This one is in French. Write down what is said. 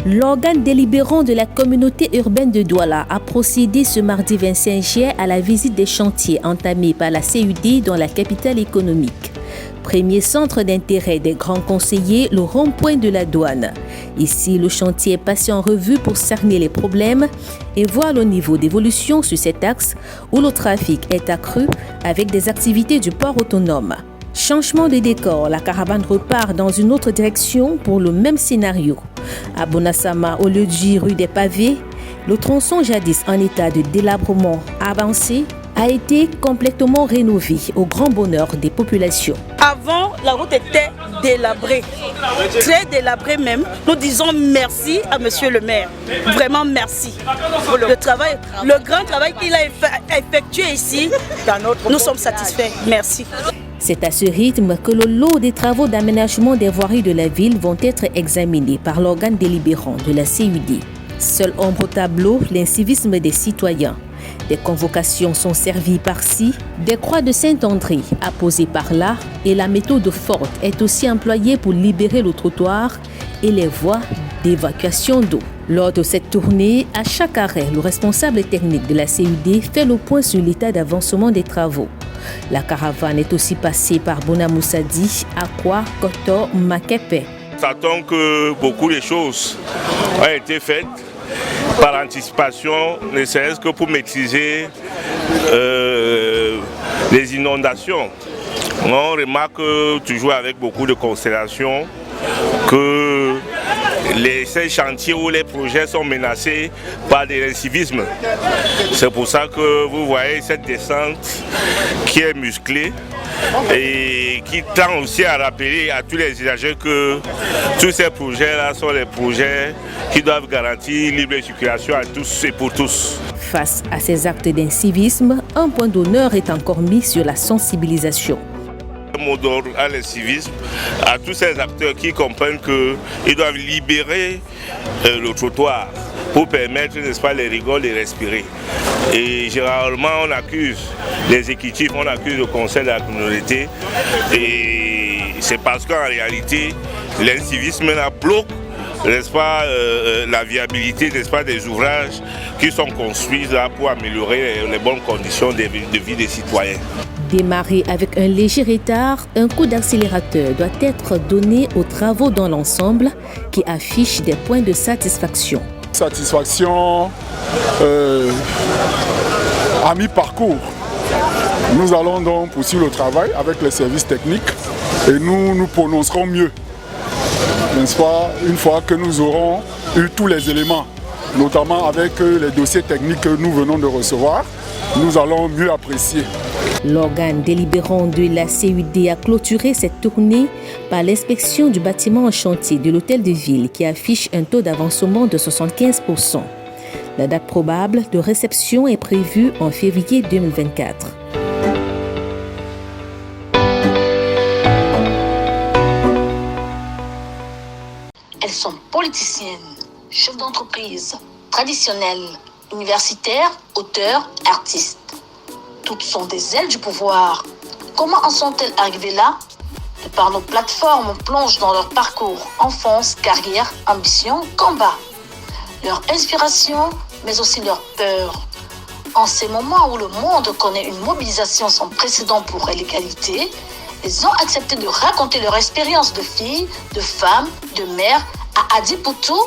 L'organe délibérant de la communauté urbaine de Douala a procédé ce mardi 25 juillet à la visite des chantiers entamés par la CUD dans la capitale économique. Premier centre d'intérêt des grands conseillers, le rond-point de la douane. Ici, le chantier est passé en revue pour cerner les problèmes et voir le niveau d'évolution sur cet axe où le trafic est accru avec des activités du port autonome. Changement de décor, la caravane repart dans une autre direction pour le même scénario. À Bonassama, au lieu de rue des Pavés, le tronçon jadis en état de délabrement avancé a été complètement rénové au grand bonheur des populations. Avant, la route était délabrée, très délabrée même. Nous disons merci à monsieur le maire, vraiment merci pour le grand travail qu'il a effectué ici. Nous sommes satisfaits, merci. C'est à ce rythme que le lot des travaux d'aménagement des voiries de la ville vont être examinés par l'organe délibérant de la CUD. Seule ombre au tableau, l'incivisme des citoyens. Des convocations sont servies par-ci, des croix de Saint-André apposées par-là et la méthode forte est aussi employée pour libérer le trottoir et les voies d'évacuation d'eau. Lors de cette tournée, à chaque arrêt, le responsable technique de la CUD fait le point sur l'état d'avancement des travaux. La caravane est aussi passée par Bonamoussadi, Akwa, Koto, Makepe. J'attends que beaucoup de choses ont été faites par anticipation, ne serait-ce que pour maîtriser les inondations. On remarque toujours avec beaucoup de considération que ces chantiers ou les projets sont menacés par des incivismes. C'est pour ça que vous voyez cette descente qui est musclée et qui tend aussi à rappeler à tous les usagers que tous ces projets-là sont des projets qui doivent garantir libre circulation à tous et pour tous. Face à ces actes d'incivisme, un point d'honneur est encore mis sur la sensibilisation. Un mot d'ordre à l'incivisme, à tous ces acteurs qui comprennent qu'ils doivent libérer le trottoir pour permettre, n'est-ce pas, les rigoles de respirer. Et généralement, on accuse les exécutifs, on accuse le conseil de la communauté. Et c'est parce qu'en réalité, l'incivisme bloque, n'est-ce pas, la viabilité, n'est-ce pas, des ouvrages qui sont construits là pour améliorer les bonnes conditions de vie des citoyens. Démarrer avec un léger retard, un coup d'accélérateur doit être donné aux travaux dans l'ensemble qui affichent des points de satisfaction. Satisfaction à mi-parcours. Nous allons donc poursuivre le travail avec les services techniques et nous nous prononcerons mieux, n'est-ce pas, une fois que nous aurons eu tous les éléments, notamment avec les dossiers techniques que nous venons de recevoir, nous allons mieux apprécier. L'organe délibérant de la CUD a clôturé cette tournée par l'inspection du bâtiment en chantier de l'hôtel de ville qui affiche un taux d'avancement de 75%. La date probable de réception est prévue en février 2024. Elles sont politiciennes, chefs d'entreprise, traditionnelles, universitaires, auteurs, artistes. Toutes sont des ailes du pouvoir. Comment en sont-elles arrivées là? De par nos plateformes, on plonge dans leur parcours, enfance, carrière, ambition, combat. Leur inspiration, mais aussi leur peur. En ces moments où le monde connaît une mobilisation sans précédent pour l'égalité, elles ont accepté de raconter leur expérience de filles, de femmes, de mères à Adipoutou.